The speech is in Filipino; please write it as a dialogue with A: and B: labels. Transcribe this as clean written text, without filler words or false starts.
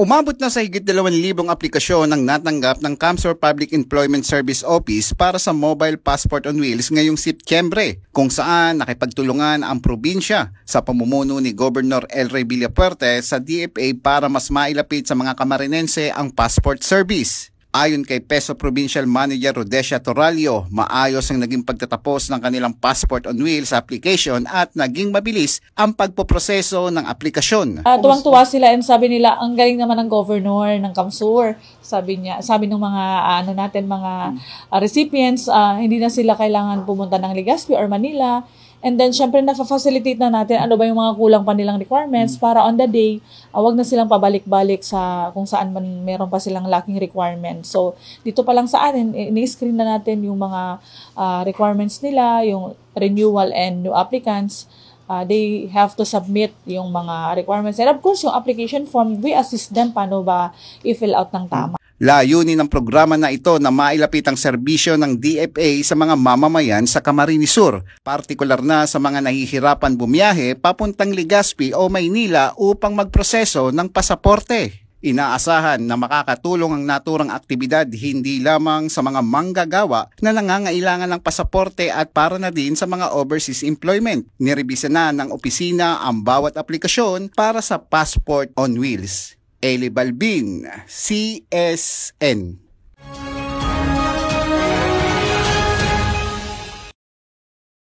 A: Umabot na sa higit 2,000 aplikasyon ang natanggap ng Camsor Public Employment Service Office para sa Mobile Passport on Wheels ngayong Setyembre, kung saan nakipagtulungan ang probinsya sa pamumuno ni Governor El Rey Villafuerte sa DFA para mas mailapit sa mga Camarinense ang passport service. Ayon kay Peso Provincial Manager Rodesia Torralio, maayos ang naging pagtatapos ng kanilang Passport on Wheels application at naging mabilis ang pagpoproseso ng aplikasyon.
B: Tuwang-tuwa sila and sabi nila, ang galing naman ng governor ng Camsor. Sabi ng mga mga recipients, hindi na sila kailangan pumunta ng Legazpi or Manila. And then, syempre, na-facilitate na natin ano ba yung mga kulang pa nilang requirements para on the day, wag na silang pabalik-balik sa kung saan man meron pa silang lacking requirements. So, dito pa lang sa atin, ini-screen na natin yung mga requirements nila, yung renewal and new applicants. They have to submit yung mga requirements. And of course, yung application form, we assist them paano ba i-fill out ng tama.
A: Layunin ng programa na ito na mailapit ang serbisyo ng DFA sa mga mamamayan sa Camarines Sur, partikular na sa mga nahihirapan bumiyahe papuntang Legazpi o Maynila upang magproseso ng pasaporte. Inaasahan na makakatulong ang naturang aktibidad hindi lamang sa mga manggagawa na nangangailangan ng pasaporte at para na din sa mga overseas employment. Nirebisa na ng opisina ang bawat aplikasyon para sa Passport on Wheels. Eli Balbin, CSN.